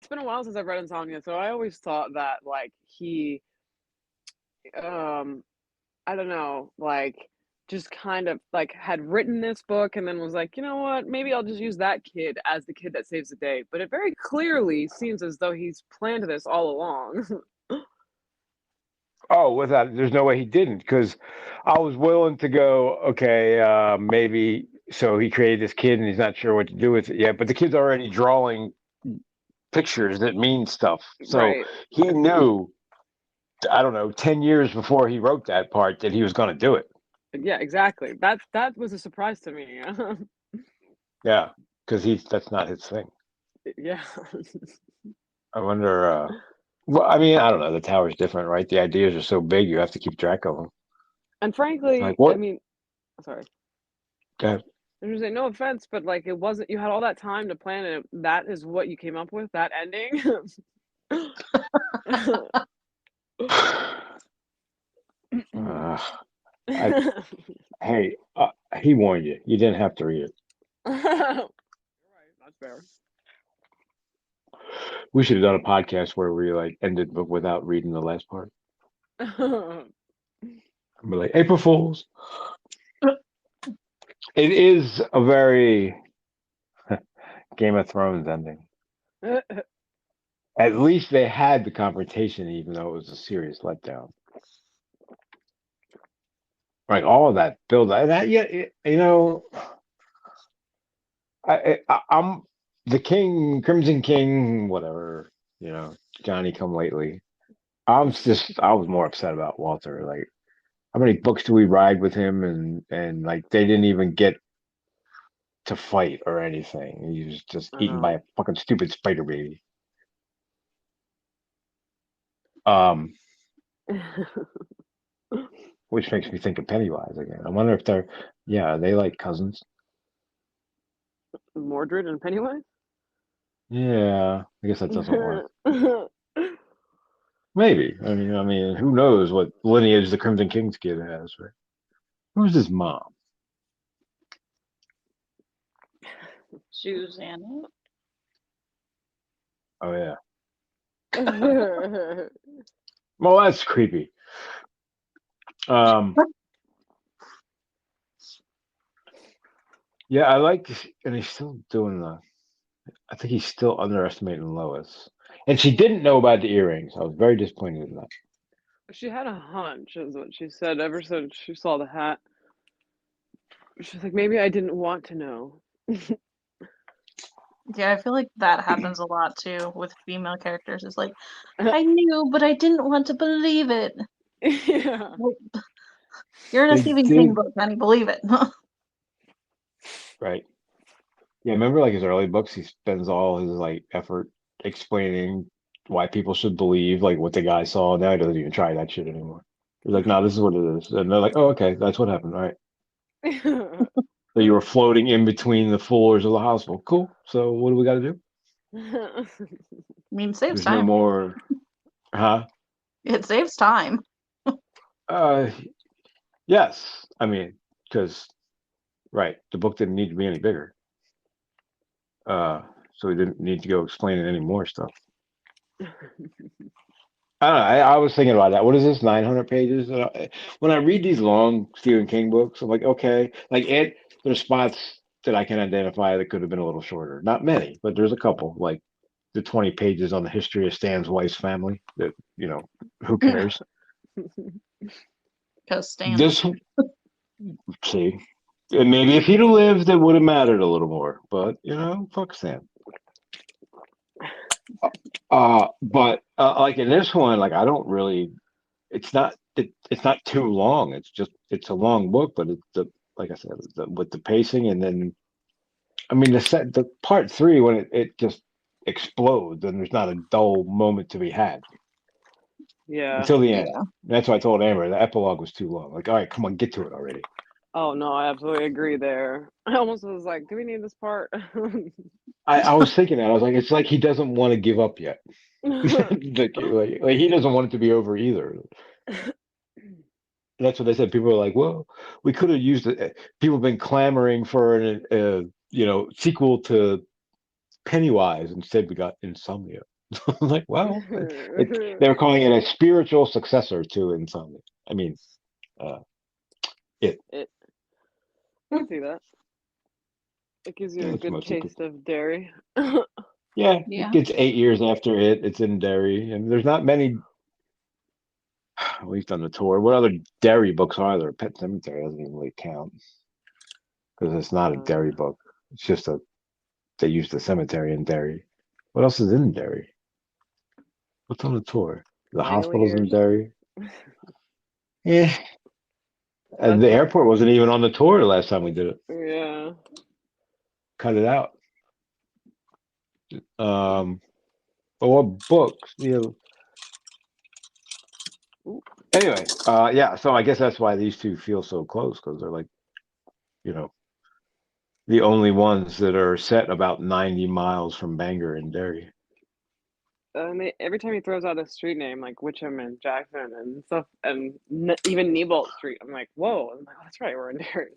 been a while since I've read Insomnia, so I always thought that like he um I don't know, like just kind of like had written this book and then was like, you know what, maybe I'll just use that kid as the kid that saves the day. But it very clearly seems as though he's planned this all along. Oh, without there's no way he didn't, because I was willing to go, okay, maybe so he created this kid and he's not sure what to do with it yet, but the kid's already drawing pictures that mean stuff. So Right. he knew, I don't know, 10 years before he wrote that part that he was going to do it. Yeah, exactly. That was a surprise to me. Yeah, because that's not his thing. Yeah. I wonder, well, I mean, I don't know. The tower's different, right? The ideas are so big, you have to keep track of them. And Like, frankly, I what? mean, sorry. God, I was gonna say no offense, but like it wasn't you had all that time to plan it. That is what you came up with, that ending. uh, I, hey, he warned you. You didn't have to read it. You're right, that's fair. We should have done a podcast where we like ended but without reading the last part. We're like April Fools. It is a very Game of Thrones ending. At least they had the confrontation, even though it was a serious letdown. Like all of that build, that yeah, you know, I'm the King, Crimson King, whatever. You know, Johnny come lately. I was more upset about Walter. Like, how many books do we ride with him, and like they didn't even get to fight or anything. He was just I eaten by a know. fucking stupid spider baby. Um, which makes me think of Pennywise again. I wonder if they're, yeah, are they like cousins? Mordred and Pennywise? Yeah, I guess that doesn't work. Maybe. I mean, who knows what lineage the Crimson King's kid has, right? Who's his mom? Susanna. Oh yeah. Well, that's creepy. Um, yeah, I like, and he's still doing the. I think he's still underestimating Lois, and she didn't know about the earrings. I was very disappointed in that. She had a hunch, is what she said ever since she saw the hat. She's like, maybe I didn't want to know. Yeah, I feel like that happens a lot too with female characters. It's like, I knew, but I didn't want to believe it. Yeah. Well, you're in a They Stephen King did book, honey. Believe it. right. Yeah, remember like his early books, he spends all his like effort explaining why people should believe like what the guy saw. Now he doesn't even try that shit anymore. He's like, no, this is what it is. And they're like, oh, okay, that's what happened. All right. So you were floating in between the floors of the hospital. Cool. So what do we got to do? I mean, it saves There's no time. more, huh? It saves time. Uh, yes. I mean, because right, the book didn't need to be any bigger. Uh, so we didn't need to go explaining any more stuff. I don't know. I was thinking about that. What is this? 900 pages? When I read these long Stephen King books, I'm like, okay, like it. There's spots that I can identify that could have been a little shorter. Not many, but there's a couple. Like the 20 pages on the history of Stan's wife's family. That who cares? Because Stan. This, see, and maybe if he'd have lived, it would have mattered a little more. But fuck Stan. But like in this one, like I don't really. It's not too long. It's a long book, but it's the like I said, with the pacing, and then I mean the part three when it just explodes and there's not a dull moment to be had Yeah. until the end. Yeah. That's why I told Amber the epilogue was too long. Like, all right, come on, get to it already. Oh no, I absolutely agree there. I almost was like, do we need this part? I was thinking that I was like, it's like he doesn't want to give up yet. like he doesn't want it to be over either. That's what they said. People were like, "Well, we could have used it." People have been clamoring for an sequel to Pennywise. Instead, we got Insomnia. I'm like, well, they were calling it a spiritual successor to Insomnia. I mean, uh, it. It, I can see that. It gives you Yeah, a it's good mostly good. taste of dairy. Yeah, it Yeah. gets 8 years after it. It's in Derry, and there's not many. At least on the tour. What other Derry books are there? Pet Cemetery doesn't even really count because it's not a Derry Uh, book. It's just a they used the cemetery in Derry. What else is in Derry? What's on the tour? The hospital's in Langoliers. Derry. Yeah, and That's the a airport wasn't even on the tour the last time we did it. yeah. Cut it out. Um, but what books? Ooh, Anyway, yeah. So I guess that's why these two feel so close because they're like, you know, the only ones that are set about 90 miles from Bangor and Derry. every time he throws out a street name like Witcham and Jackson and stuff, and even Nebolt Street, I'm like, whoa! I'm like, oh, that's right, we're in Derry.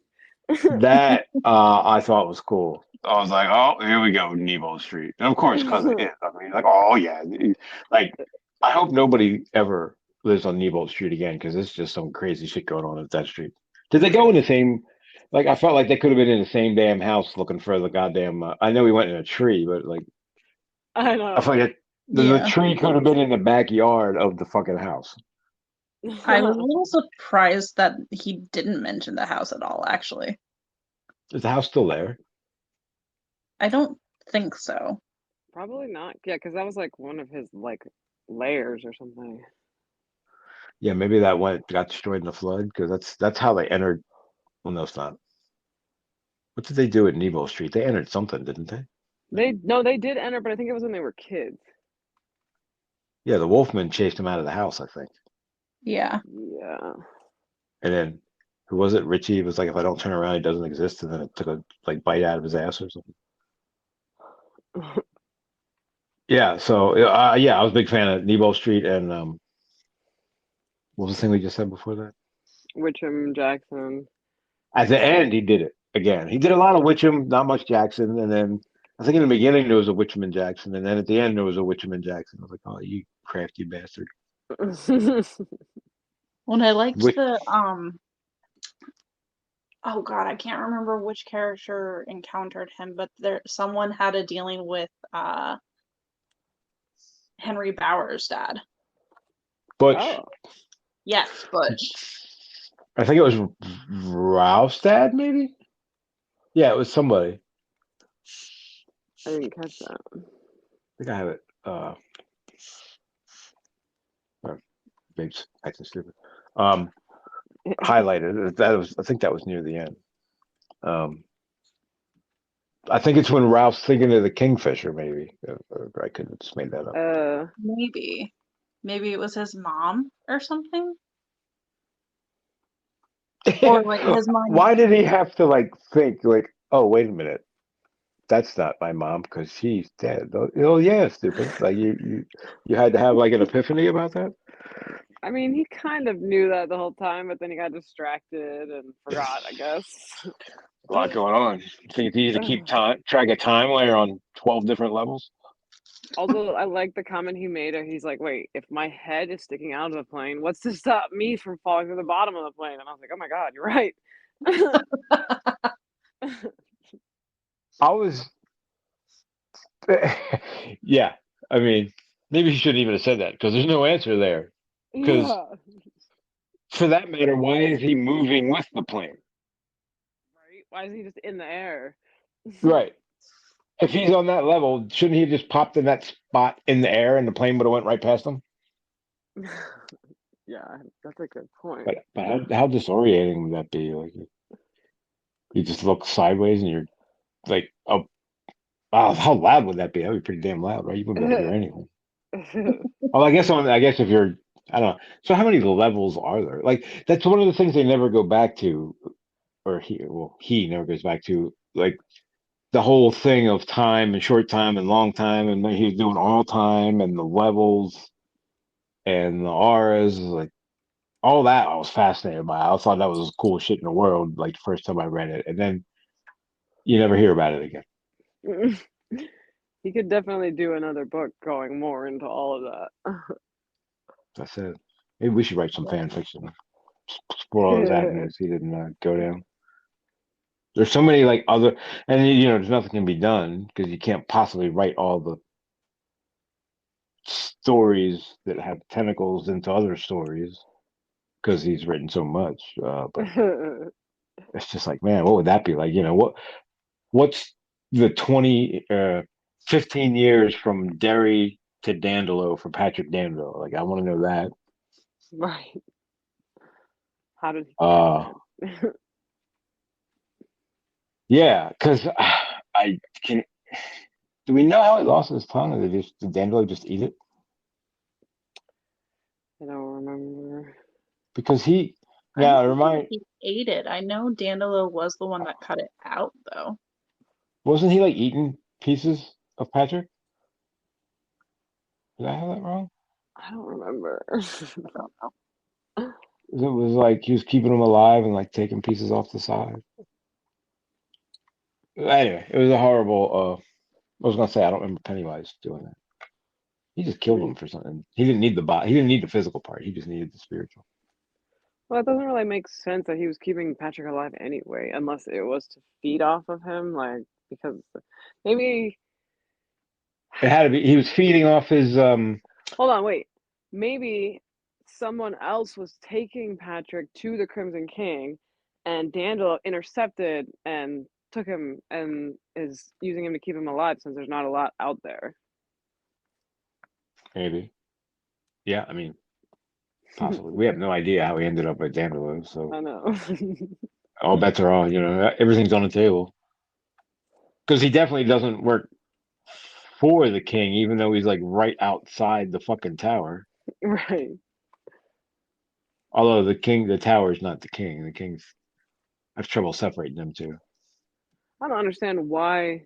That I thought was cool. I was like, oh, here we go, Nebo Street. And of course, because it is. I mean, like, oh yeah, like I hope nobody ever lives on Nebo Street again because it's just some crazy shit going on at that street. Did they go in the same? Like, I felt like they could have been in the same damn house looking for the goddamn. I know we went in a tree, but like, I I feel know. like the Yeah. tree could have been in the backyard of the fucking house. I was a little surprised that he didn't mention the house at all, actually. Is the house still there? I don't think so. Probably not. Yeah, because that was like one of his like layers or something. Yeah, maybe that got destroyed in the flood because that's how they entered. Well, no, it's not. What did they do at Nebo Street? They entered something, didn't they? They no, they did enter, but I think it was when they were kids. Yeah, the Wolfman chased him out of the house, I think. Yeah. Yeah. And then who was it? Richie was like, if I don't turn around, he doesn't exist. And then it took a like bite out of his ass or something. Yeah. So yeah, I was a big fan of Nebo Street and what was the thing we just said before that? Witcham Jackson. At the end, he did it again. He did a lot of Witcham, not much Jackson, and then I think in the beginning there was a Witcham and Jackson, and then at the end there was a Witcham and Jackson. I was like, oh, you crafty bastard. When I liked Which the oh god, I can't remember which character encountered him, but someone had a dealing with Henry Bauer's dad. Butch. Oh, Yes, Butch. I think it was Ralph's dad, maybe. Yeah, it was somebody. I didn't catch that. I think I have it. Maybe acting stupid. Highlighted. That was. I think that was near the end. Um, I think it's when Ralph's thinking of the kingfisher. Maybe or I could have just made that up. Maybe. Maybe it was his mom or something. Or like his mom. Why did he have to like think like, oh, wait a minute, that's not my mom because she's dead. Oh yeah, stupid. Like you had to have like an epiphany about that. I mean, he kind of knew that the whole time, but then he got distracted and forgot, I guess. A lot going on. You think it's easy to keep track of time when you're on 12 different levels? Also, I like the comment he made. He's like, "Wait, if my head is sticking out of the plane, what's to stop me from falling to the bottom of the plane?" And I was like, "Oh my god, you're right." I was, yeah. I mean, maybe he shouldn't even have said that because there's no answer there. Because Yeah, for that matter, why is he moving with the plane? right. Why is he just in the air? Right. If he's on that level, shouldn't he have just popped in that spot in the air and the plane would have went right past him? Yeah, that's a good point. But how disorienting would that be? Like you just look sideways and you're like, oh, wow, how loud would that be? That'd be pretty damn loud, right? You wouldn't be able to hear anything. Well, I guess if you're, I don't know. So how many levels are there? Like that's one of the things they never go back to, or he never goes back to, like the whole thing of time and short time and long time, and then he was doing all time and the levels and the auras, like all that. I was fascinated by. I thought that was the coolest shit in the world. Like the first time I read it, and then you never hear about it again. He could definitely do another book going more into all of that. That's it. Maybe we should write some fan fiction. Explore all those avenues he didn't go down. There's so many like other, and there's nothing can be done because you can't possibly write all the stories that have tentacles into other stories because he's written so much. But it's just like, man, what would that be like? What's the 15 years from Derry to Dandelo for Patrick Dandelo? Like, I want to know that. Right. How did he Uh, get it? yeah, because I can. Do we know how he lost his tongue? Or did Dandelo just eat it? I don't remember. Because I don't now think that remind he ate it. I know Dandelo was the one that cut it out, though. wasn't he like eating pieces of Patrick? Did I have that wrong? I don't remember. I don't know. It was like he was keeping him alive and like taking pieces off the side. Anyway, it was a horrible. I was gonna say I don't remember Pennywise doing that. He just killed him for something. He didn't need the body. He didn't need the physical part. He just needed the spiritual. Well, it doesn't really make sense that he was keeping Patrick alive anyway, unless it was to feed off of him, like because maybe It had to be. He was feeding off his. hold on, wait. Maybe someone else was taking Patrick to the Crimson King, and Dandel intercepted and took him and is using him to keep him alive since there's not a lot out there. Maybe. Yeah, I mean, possibly. We have no idea how he ended up at Dandelion, so I know. all bets are off. Everything's on the table because he definitely doesn't work for the king, even though he's like right outside the fucking tower. Right. Although the tower is not the king. The king's. I have trouble separating them two. I don't understand why.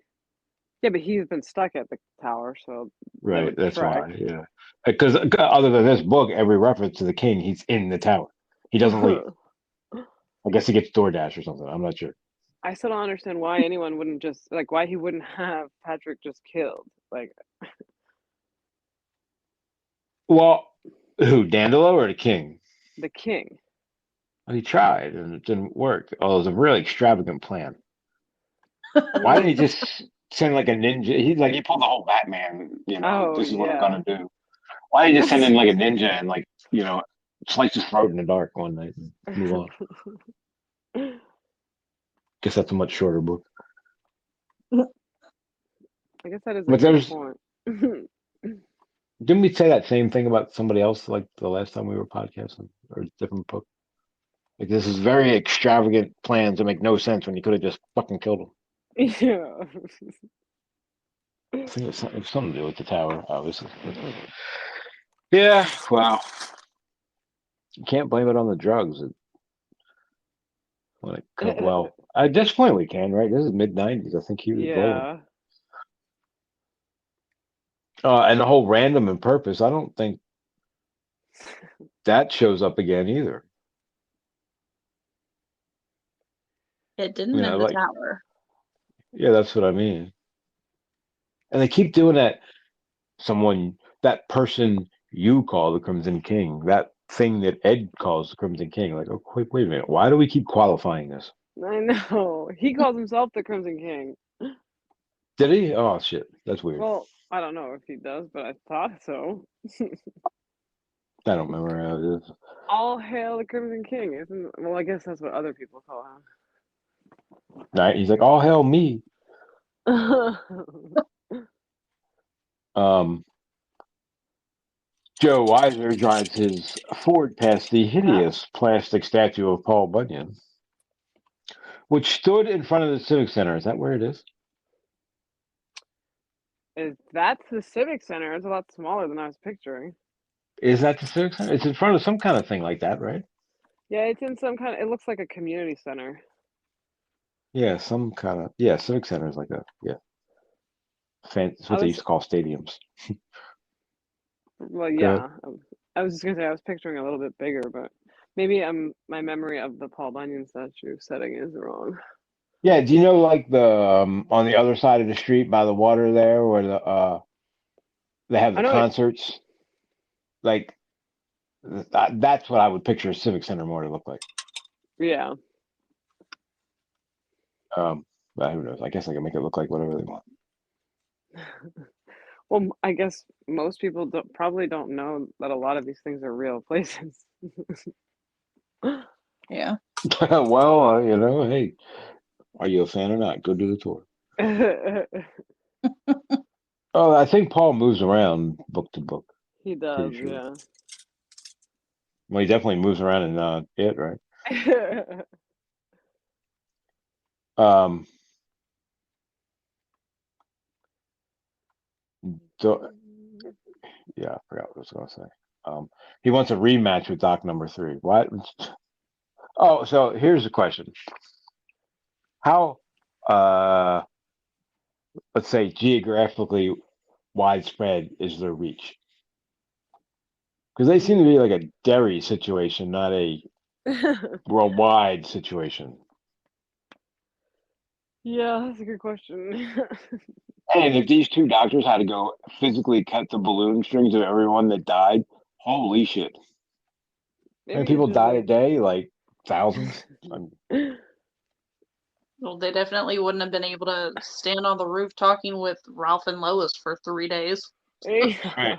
Yeah, but he's been stuck at the tower, so that Right, would that's track. why. Yeah, because other than this book, every reference to the king, he's in the tower. He doesn't leave. I guess he gets DoorDash or something. I'm not sure. I still don't understand why anyone wouldn't just like why he wouldn't have Patrick just killed. Like Well, who, Dandelo or the king? the king. Well, he tried and it didn't work. Oh, it was a really extravagant plan. I Why didn't he mean, just send like a ninja? He pulled the whole Batman, oh this is what I'm yeah. gonna do. Why didn't he just send in like a ninja and slice his throat in the dark one night and move on? Guess that's a much shorter book. I guess that is a But good there's point. didn't we say that same thing about somebody else like the last time we were podcasting or a different book? Like this is very extravagant plans that make no sense when you could have just fucking killed him. Yeah. I think it's something to do with the tower, obviously. Yeah, well, you can't blame it on the drugs. Well, at this point we can, right? This is mid-90s. I think he was rolling. Yeah. And the whole random and purpose, I don't think that shows up again either. It didn't in the Like, tower. yeah, that's what I mean. And they keep doing that. That person you call the Crimson King, that thing that Ed calls the Crimson King. Like, oh, wait a minute. Why do we keep qualifying this? I know. He calls himself the Crimson King. Did he? Oh shit, that's weird. Well, I don't know if he does, but I thought so. I don't remember how it is. All hail the Crimson King, isn't well, I guess that's what other people call Right? He's like, all hell me. him. Um, Joe Weiser drives his Ford past the hideous plastic statue of Paul Bunyan, which stood in front of the Civic Center. Is that where it is? That's the Civic Center. It's a lot smaller than I was picturing. Is that the Civic Center? It's in front of some kind of thing like that, right? Yeah, it's in some kind of, it looks like a community center. Yeah, some kind of. Yeah, Civic Center is like it's I what they was, used to call stadiums. well, Go ahead. yeah. I was just gonna say I was picturing a little bit bigger, but maybe my memory of the Paul Bunyan statue setting is wrong. Yeah, do you know like the on the other side of the street by the water there where they have I the know it. concerts? Like that's what I would picture a civic center more to look like. Yeah. But who knows? I guess I can make it look like whatever they want. Well, I guess most people probably don't know that a lot of these things are real places. Yeah. Well, hey, are you a fan or not? Go do the tour. Oh, I think Paul moves around book to book. He does, Pretty sure. yeah. Well, he definitely moves around in it, right? Um, so yeah, I forgot what I was going to say. He wants a rematch with Doc number 3. What? Oh, so here's the question: How, uh, let's say, geographically widespread is their reach? Because they seem to be like a Derry situation, not a worldwide situation. Yeah, that's a good question. And if these two doctors had to go physically cut the balloon strings of everyone that died, holy shit. I mean, Maybe it's people just die a like day, like thousands. Well, they definitely wouldn't have been able to stand on the roof talking with Ralph and Lois for 3 days. Right,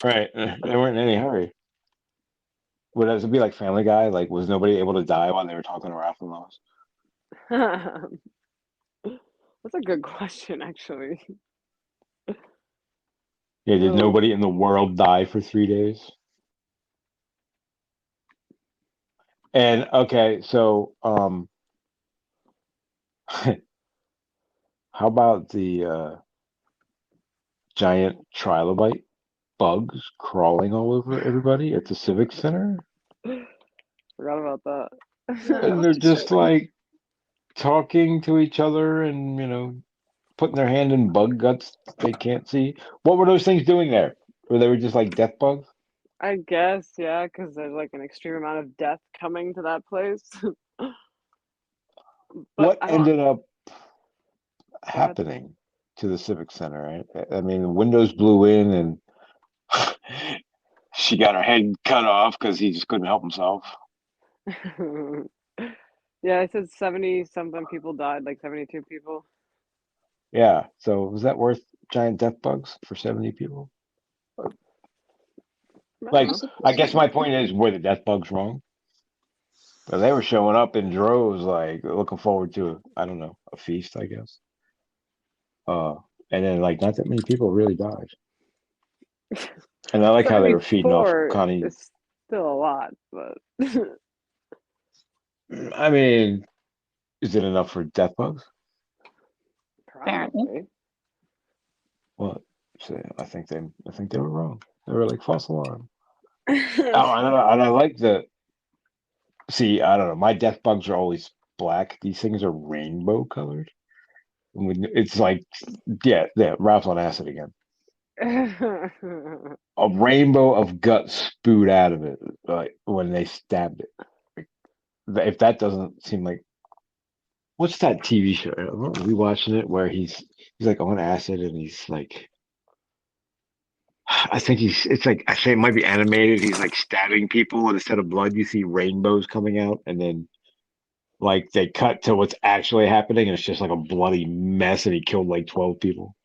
right. They weren't in any hurry. Would it be like Family Guy? Like, was nobody able to die while they were talking to Ralph and Lois? That's a good question, actually. Yeah, did No. nobody in the world die for 3 days? And okay, so how about the giant trilobite bugs crawling all over everybody at the Civic Center? Forgot about that. Yeah, that And was they're just disturbing. like talking to each other and, putting their hand in bug guts they can't see. What were those things doing there? Or they were just like death bugs? I guess, yeah, because there's like an extreme amount of death coming to that place. But What I don't ended up go ahead. happening to the Civic Center, right? I mean, the windows blew in and she got her head cut off because he just couldn't help himself. Yeah, it said 70 something people died, like 72 people. Yeah. So was that worth giant death bugs for 70 people? I don't Like, know. I guess Possibly. my point is, were the death bugs wrong? But they were showing up in droves, like looking forward to, I don't know, a feast, I guess. Uh, and then like not that many people really died. And I like how they were feeding off 74 Connie. is still a lot, but I mean, is it enough for death bugs? Apparently. probably. Well, see, I think they were wrong. They were like false alarm. Oh, I don't know. And I like the see. I don't know. My death bugs are always black. These things are rainbow colored. It's like, yeah. Ralph's on acid again. A rainbow of guts spewed out of it, like when they stabbed it. Like, if that doesn't seem like what's that TV show? Are we watching it where he's like on acid and he's like I think it's like I say it might be animated. He's like stabbing people, and instead of blood, you see rainbows coming out, and then like they cut to what's actually happening, and it's just like a bloody mess, and he killed like 12 people.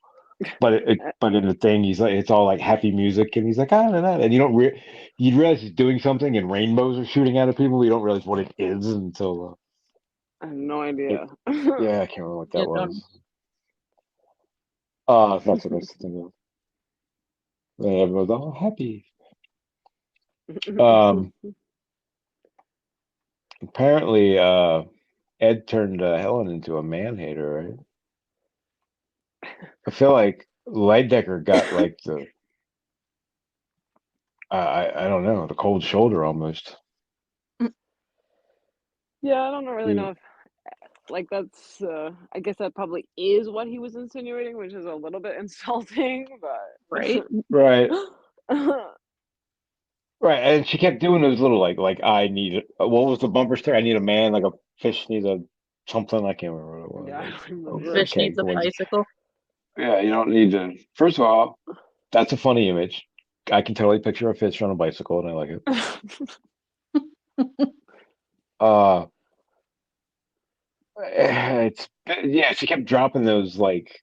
But in the thing, he's like it's all like happy music, and he's like ah, nah, nah, and you realize he's doing something, and rainbows are shooting out of people. You don't realize what it is until I have no it. idea. Yeah, I can't remember what Yeah, that don't. was. That's what I was thinking of. And everyone's all happy. Um, apparently, Ed turned Helen into a man hater, right? I feel like Lidecker got like I don't know, the cold shoulder almost. Yeah, I don't really He- know if like that's I guess that probably is what he was insinuating, which is a little bit insulting, Right? right, but right, and she kept doing those little like I need what was the bumper sticker? I need a man, like a fish needs a something. I can't remember what it Yeah, I was. don't Oh, remember. Fish okay, needs a when you, bicycle. yeah, you don't need to. First of all, that's a funny image. I can totally picture a fish on a bicycle, and I like it. Uh, it's yeah. She kept dropping those like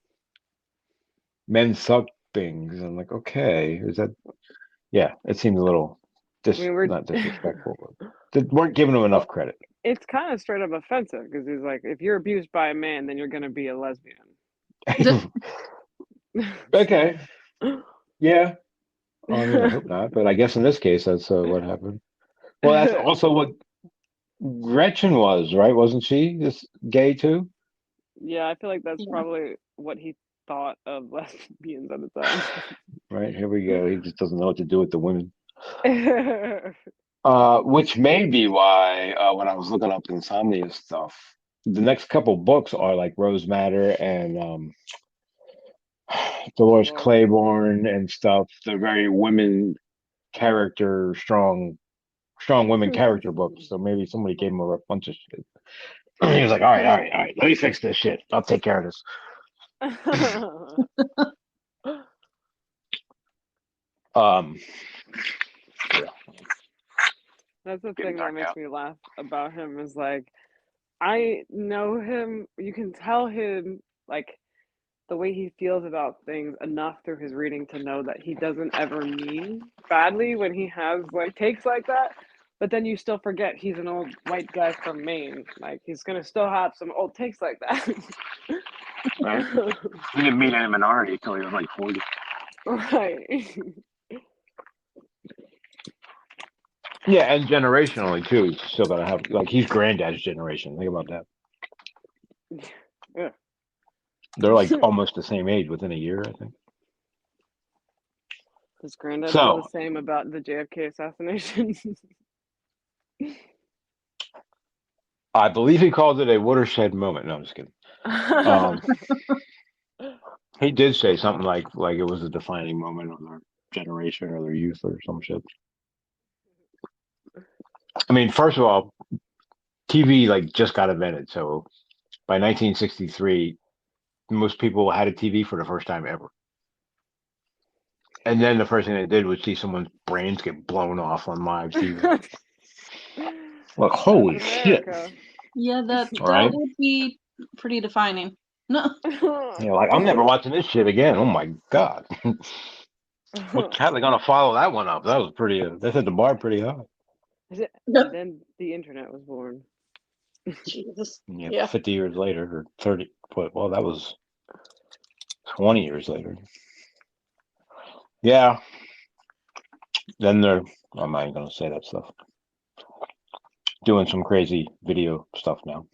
men suck things. I'm like, okay, is that? Yeah, it seemed a little I mean, we're not disrespectful, but they weren't giving him well, enough credit. it's kind of straight up offensive because he's like, if you're abused by a man, then you're gonna be a lesbian. Okay, yeah. I mean, I hope not, but I guess in this case, that's what happened. Well, that's also what Gretchen was, right? Wasn't she this gay too? Yeah, I feel like that's Yeah. probably what he thought of lesbians at the time. Right, here we go. He just doesn't know what to do with the women. Yeah. Which may be why when I was looking up Insomnia stuff, the next couple books are like Rose Madder and Dolores Lord. Claiborne and stuff. They're very women character, strong women character books. So maybe somebody gave him a bunch of shit. He was like, all right, let me fix this shit. I'll take care of this. Um, yeah, That's the getting thing that dark makes out. me laugh about him is like I know him, you can tell him like the way he feels about things enough through his reading to know that he doesn't ever mean badly when he has like takes like that. But then you still forget he's an old white guy from Maine. Like he's gonna still have some old takes like that. Right? He didn't meet any minority until he was like 40. Right. Yeah, and generationally too. He's still gotta have like he's granddad's generation. Think about that. Yeah. They're like almost the same age within a year, I think. Does Granddad feel the So same about the JFK assassination? I believe he called it a watershed moment. No, I'm just kidding. Um, he did say something like it was a defining moment of their generation or their youth or some shit. I mean, first of all, TV like just got invented, so by 1963, most people had a TV for the first time ever. And then the first thing they did was see someone's brains get blown off on live TV. Like, That's holy shit! America. Yeah, that All that right, would be pretty defining. No. like I'm never watching this shit again. Oh my god, how they gonna follow that one up? That was pretty. They set the bar pretty high. And then the internet was born. Jesus. Yeah, Yeah. 50 years later or 30. Well, that was 20 years later. Yeah. Then they're. I'm not even gonna say that stuff. Doing some crazy video stuff now.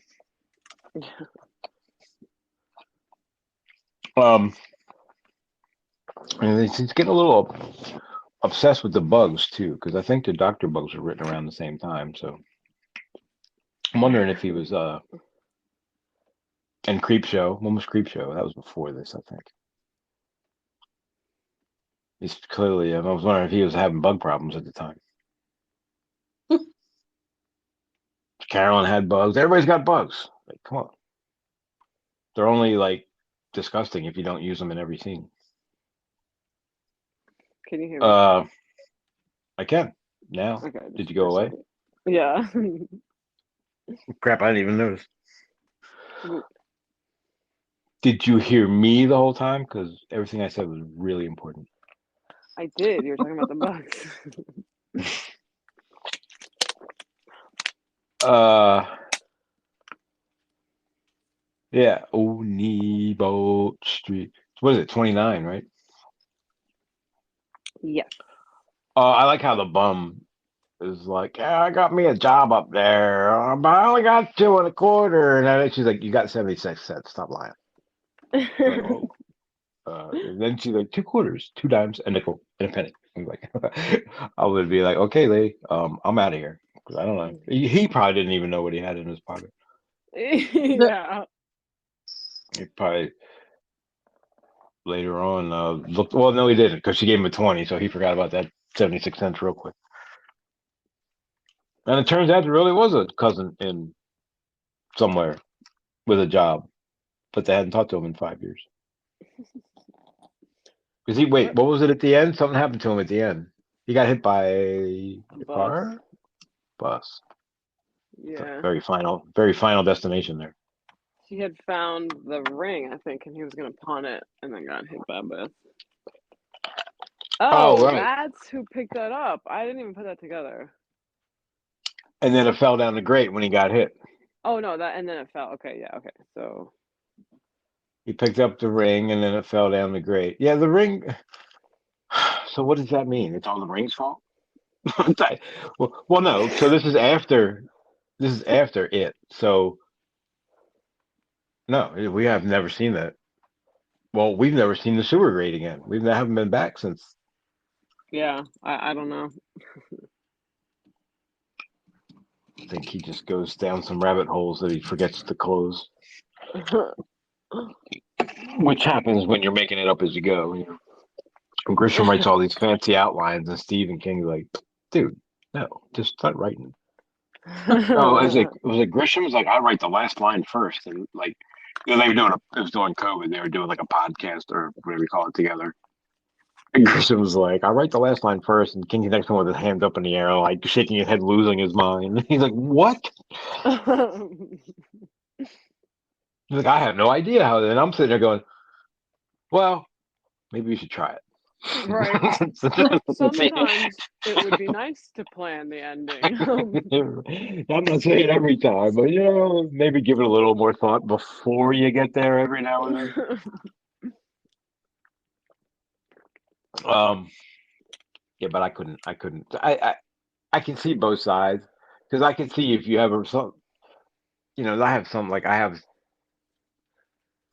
Um, and he's getting a little obsessed with the bugs too, because I think the Doctor Bugs were written around the same time. So I'm wondering if he was and Creepshow. When was Creepshow? That was before this, I think. He's clearly. I was wondering if he was having bug problems at the time. Carolyn had bugs. Everybody's got bugs. Like, come on. They're only like disgusting if you don't use them in every scene. Can you hear me? I can now. Okay, Did just you for go a away? second. Yeah. Crap, I didn't even notice. Did you hear me the whole time? Because everything I said was really important. I did. You were talking about the bugs. Yeah, Onebo Street. What is it? 29, right? Yes. I like how the bum is like, yeah, I got me a job up there, but I only got 2.25. And then she's like, you got 76 cents. Stop lying. Like, whoa. And then she's like, 2 quarters, 2 dimes, a nickel, and a penny. I'm like, I would be like, okay, Lee, I'm out of here. 'Cause I don't know. He probably didn't even know what he had in his pocket. Yeah. He probably later on looked. Well, no, he didn't, because she gave him a 20, so he forgot about that 76 cents real quick. And it turns out there really was a cousin in somewhere with a job, but they hadn't talked to him in 5 years. Because wait, what was it at the end? Something happened to him at the end. He got hit by a Bus. car? Bus. Yeah. Very final destination there. He had found the ring, I think, and he was gonna pawn it, and then got hit by a bus. Oh, right. that's who picked that up. I didn't even put that together. And then it fell down the grate when he got hit. Oh no, and then it fell. Okay, yeah, okay. So he picked up the ring, and then it fell down the grate. Yeah, the ring. So what does that mean? It's all the ring's fault? well, no. So this is after. This is after it. So no, we have never seen that. Well, we've never seen the sewer grate again. We haven't been back since. yeah, I don't know. I think he just goes down some rabbit holes that he forgets to close. Which happens when you're making it up as you go. You know? And Grisham writes all these fancy outlines, and Stephen King's like, dude, no, just start writing. No, it was like Grisham was like, I write the last line first, and like, you know, they were doing it was during COVID. They were doing like a podcast or whatever you call it together. And Grisham was like, I write the last line first, and King's next one with his hands up in the air, like shaking his head, losing his mind. He's like, what? He's like, I have no idea how. And I'm sitting there going, well, maybe we should try it. Right. Sometimes it would be nice to plan the ending. I'm not saying every time, but you know, maybe give it a little more thought before you get there every now and then. Yeah, but I couldn't. I can see both sides because I can see if you have some, you know, I have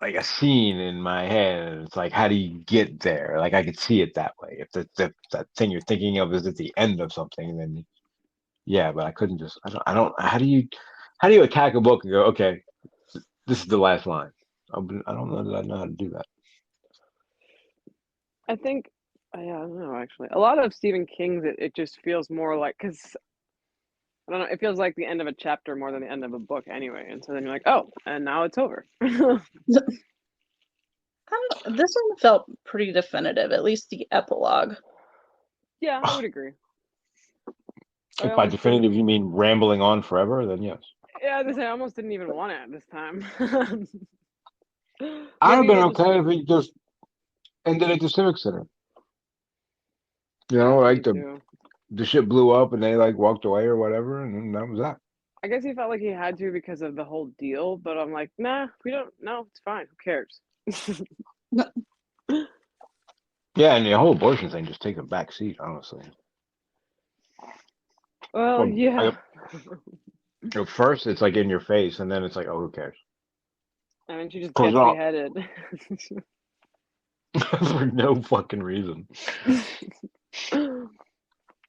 like a scene in my head, and it's like, how do you get there? Like I could see it that way. If that thing you're thinking of is at the end of something, then yeah, but I couldn't just. I don't. How do you attack a book and go, okay, this is the last line? I don't know that I know how to do that. I think, yeah, I don't know actually. A lot of Stephen King's, it just feels more like, because I don't know, it feels like the end of a chapter more than the end of a book anyway. And so then you're like, oh, and now it's over. This one felt pretty definitive, at least the epilogue. Yeah, I would agree. If by definitive you mean rambling on forever, then yes. Yeah, I almost didn't even want it this time. I'd have been okay if he just ended at the Civic Center. You know, like the ship blew up and they like walked away or whatever, and then that was that. I guess he felt like he had to because of the whole deal, but I'm like, nah, we don't. No, it's fine. Who cares? Yeah, and the whole abortion thing just takes a back seat, honestly. Well, yeah. At first, it's like in your face, and then it's like, oh, who cares? I mean, she just gets beheaded. For no fucking reason.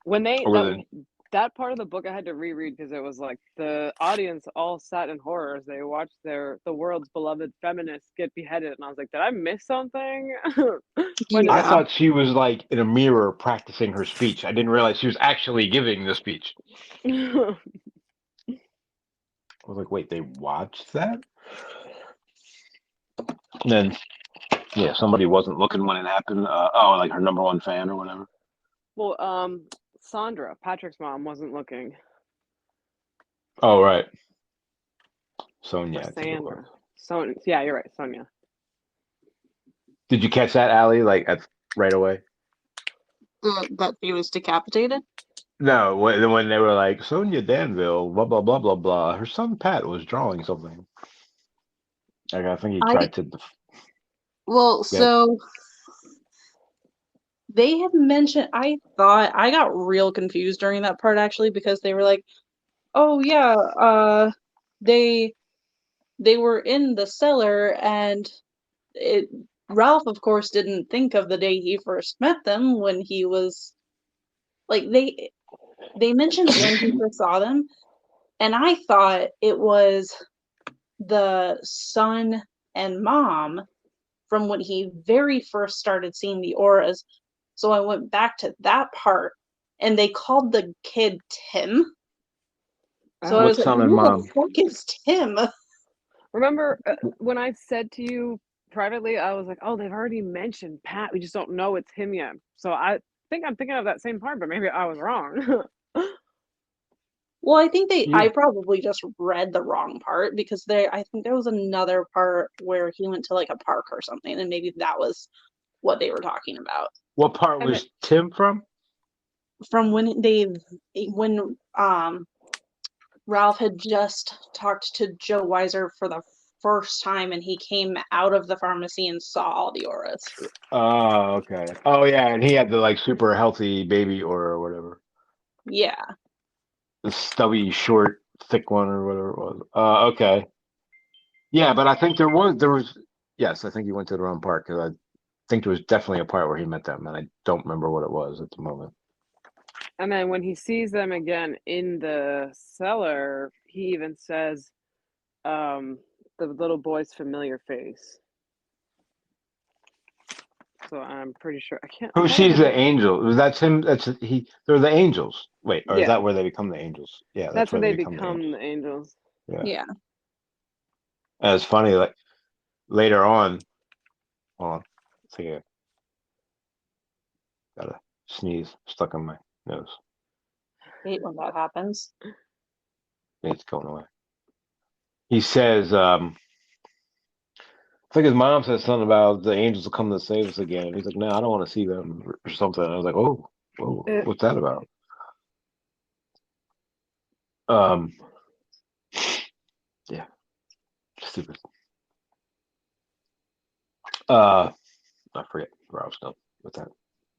When that part of the book I had to reread because it was like the audience all sat in horror as they watched the world's beloved feminists get beheaded, and I was like, did I miss something? I thought she was like in a mirror practicing her speech. I didn't realize she was actually giving the speech. I was like, wait, they watched that? And then, yeah, somebody wasn't looking when it happened. Like her number one fan or whatever. Well, Sandra, Patrick's mom, wasn't looking. Oh, right. Sonia. Sandra. Yeah, you're right, Sonia. Did you catch that, Allie? Like right away? That he was decapitated? No, when they were like, Sonia Danville, blah, blah, blah, blah, blah. Her son Pat was drawing something. Like, I think he tried to... So they had mentioned, I thought, I got real confused during that part, actually, because they were like, oh, yeah, they were in the cellar, and Ralph, of course, didn't think of the day he first met them when he was, like, they mentioned when he first saw them, and I thought it was the son and mom from when he very first started seeing the auras. So I went back to that part, and they called the kid Tim. So I was like, who the fuck is Tim? Remember when I said to you privately, I was like, "Oh, they've already mentioned Pat. We just don't know it's him yet." So I think I'm thinking of that same part, but maybe I was wrong. Well, I think I Yeah. probably just read the wrong part because I think there was another part where he went to like a park or something, and maybe that was what they were talking about. What part I mean, was Tim from? From when Ralph had just talked to Joe Weiser for the first time, and he came out of the pharmacy and saw all the auras. Oh, okay. Oh, yeah, and he had the like super healthy baby or whatever, Yeah. the stubby, short, thick one or whatever it was. Okay. Yeah, but I think there was. Yes, I think he went to the wrong part because I think there was definitely a part where he met them, and I don't remember what it was at the moment. and then when he sees them again in the cellar, he even says, "The little boy's familiar face." So I'm pretty sure I Who thought I sees had the written. angel? That's him. That's he. They're the angels. Wait, or is Yeah, that where they become the angels? Yeah, that's that's where when they they become the become angels. the angels. Yeah, Yeah. and it's funny. Like later on, hold on, let's see. Got a sneeze stuck in my nose. Hate when that happens. It's going away. He says, it's like his mom says something about the angels will come to save us again. And he's like, no, I don't want to see them or something. And I was like, oh, whoa, Uh, what's that about? Um, yeah, stupid. Uh, I forget where I was going with that.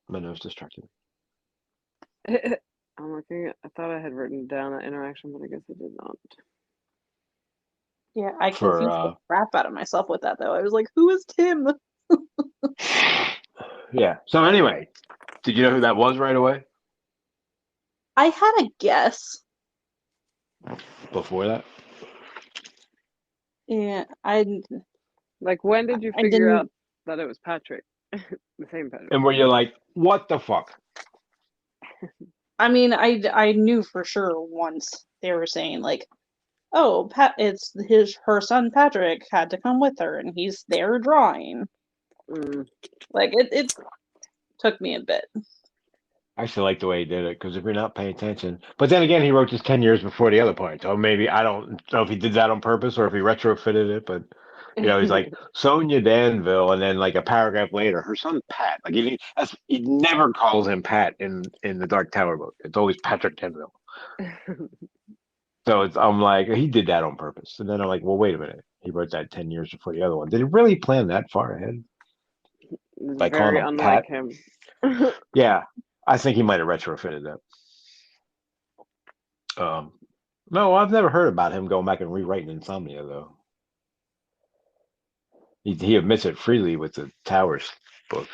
My nose distracted me. I'm looking. I thought I had written down that interaction, but I guess I did not. Yeah, I For confused the crap out of myself with that though. I was like, who is Tim? yeah. So anyway, did you know who that was right away? I had a guess. Before that, Yeah, Like, when did you I figure out didn't. that it was Patrick? The same Patrick. and where you're like, what the fuck? I mean, I knew for sure once they were saying like, oh, it's her son Patrick had to come with her, and he's there drawing. Mm. Like it took me a bit. I actually like the way he did it because if you're not paying attention, but then again, he wrote this 10 years before the other part. So maybe I don't know if he did that on purpose or if he retrofitted it, but he's like Sonia Danville, and then like a paragraph later, her son Pat. Like he never calls him Pat in the Dark Tower book. It's always Patrick Danville. So I'm like, he did that on purpose. And then I'm like, well, wait a minute. He wrote that 10 years before the other one. Did he really plan that far ahead It's by calling very him unlike Pat? him. Yeah, I think he might have retrofitted that. No, I've never heard about him going back and rewriting Insomnia, though. He admits it freely with the Towers book.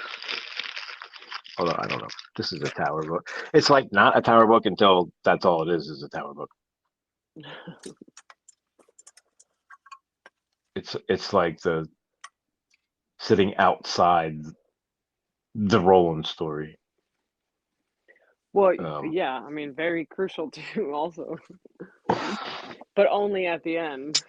Although I don't know. This is a Tower book. It's like not a Tower book until that's all it is a Tower book. It's like the sitting outside the Roland story. Well, Um, yeah, I mean, very crucial too, also, but only at the end.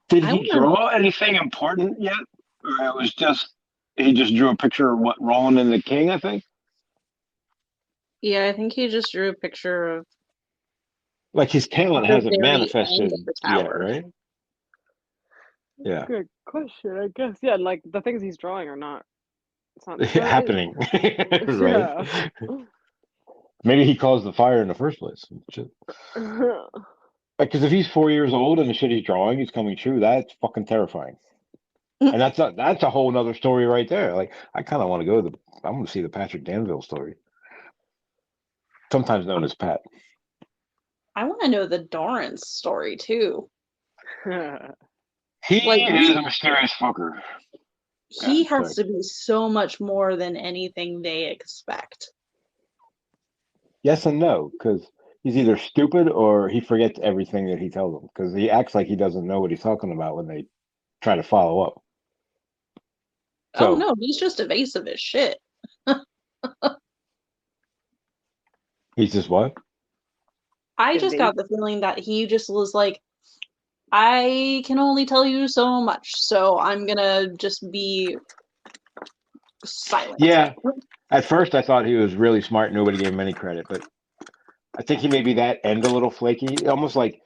did I he want to. draw anything important yet? Or it was just he just drew a picture of what Roland and the King, I think? Yeah, I think he just drew a picture of Like his talent the hasn't very end of manifested the yet, tower. right? Yeah. Good question, I guess. Yeah, like the things he's drawing are not. It's not. Well, Happening. Right? yeah. Maybe he caused the fire in the first place. Because if he's 4 years old and the shit he's drawing is coming true, that's fucking terrifying. And that's a whole nother story right there. Like I kind of want to go to I want to see the Patrick Danville story, sometimes known as Pat. I want to know the Dorrance story too. He Like is a mysterious fucker. Yeah, he has sorry. to be so much more than anything they expect. Yes and no, because he's either stupid or he forgets everything that he tells them. Because he acts like he doesn't know what he's talking about when they try to follow up. Oh So no, he's just evasive as shit. he's just what? I just Evade. got the feeling that he just was like I can only tell you so much, so I'm gonna just be silent. Yeah. At first, I thought he was really smart. Nobody gave him any credit, but I think he may be that and a little flaky, almost like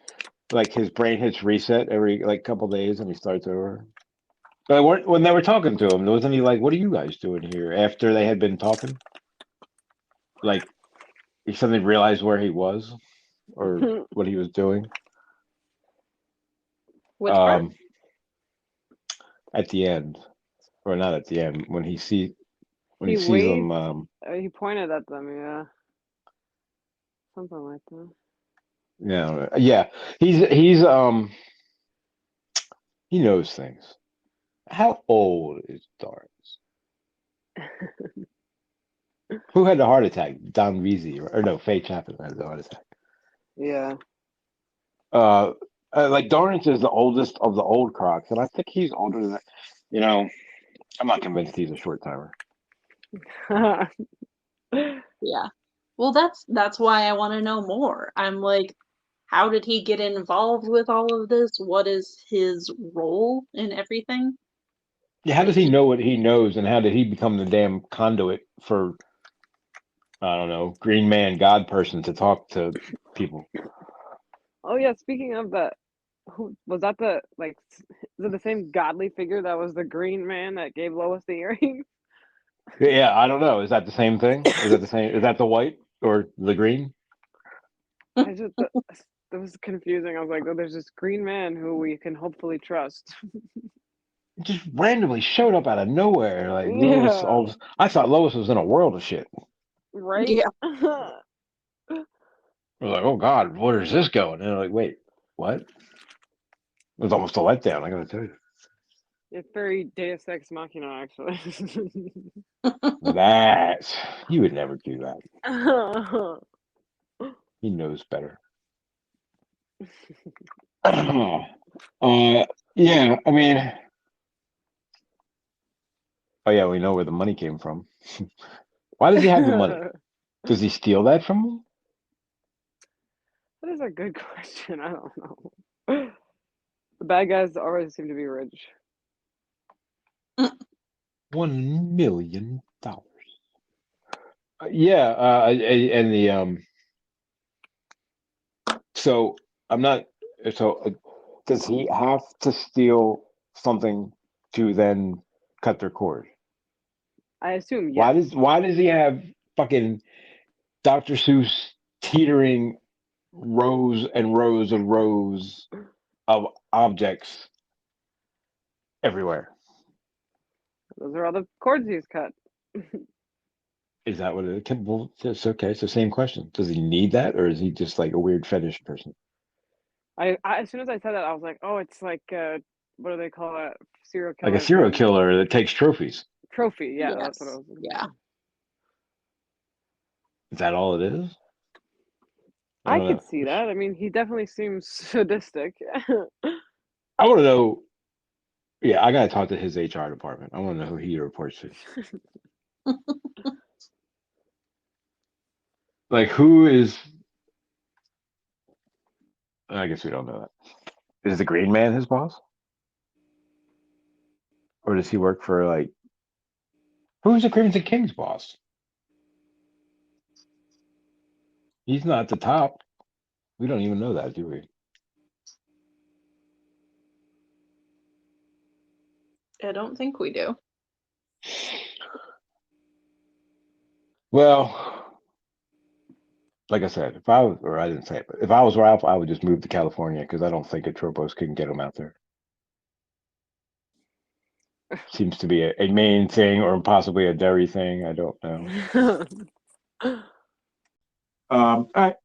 his brain hits reset every like couple days and he starts over. But when they were talking to him, wasn't he like, "What are you guys doing here?" After they had been talking, like he suddenly realized where he was or what he was doing. Which part? Um, at the end, or not at the end, when he He sees waved. them. He pointed at them. Yeah, something like that. Yeah. He knows things. How old is Doris? Who had the heart attack? Don Veazey or no? Faye Chapman had the heart attack. Yeah. Uh, like Dorrance is the oldest of the old Crocs, and I think he's older than that. You know, I'm not convinced he's a short timer. Yeah. Well, that's why I want to know more. I'm like, how did he get involved with all of this? What is his role in everything? Yeah, how does Like, he know what he knows, and how did he become the damn conduit for I don't know, Green Man God person to talk to people? Oh yeah. Speaking of that, who was that? The like, is it the same godly figure that was the green man that gave Lois the earring? Yeah, I don't know. Is that the same thing? Is that the same? Is that the white or the green? I just that was confusing. I was like, oh, there's this green man who we can hopefully trust. It just randomly showed up out of nowhere. Like Lois, Yeah. I thought Lois was in a world of shit. Right. yeah. I was like, oh God, where is this going? And I'm like, wait, what? It was almost a letdown. I gotta tell you. It's very Deus Ex Machina, actually. That he would never do that. He knows better. Yeah. I mean, oh yeah, we know where the money came from. Why does he have the money? That Does he steal that from them? is a good question. I don't know. The bad guys always seem to be rich. $1 million. Yeah, and the so I'm not so does he have to steal something to then cut their cord? I assume yes. Why does he have fucking Dr. Seuss teetering rows and rows and rows of objects everywhere? Those are all the cords he's cut. Is that what it can? Well, it's okay. It's the same question. Does he need that, or is he just like a weird fetish person? I as soon as I said that, I was like, oh, it's like what do they call it? Serial Like a killers serial when killer that takes trophies. trophy. Yeah, that's what I Yes. was. Yeah. Is that all it is? I I don't could know. see that. I mean, he definitely seems sadistic. I want to know. Yeah, I gotta talk to his HR department. I want to know who he reports to. Like, who is? I guess we don't know that. Is the Green Man his boss, or does he work for like? Who's the Crimson King's boss? He's not the top. We don't even know that, do we? I don't think we do. Well, like I said, if I was, or I didn't say it, but if I was Ralph, I would just move to California because I don't think Atropos can get him out there. Seems to be a main thing or possibly a dairy thing. I don't know. All right.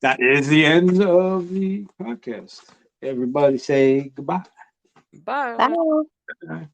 That is the end of the podcast. Everybody say goodbye. Bye. Bye. Bye.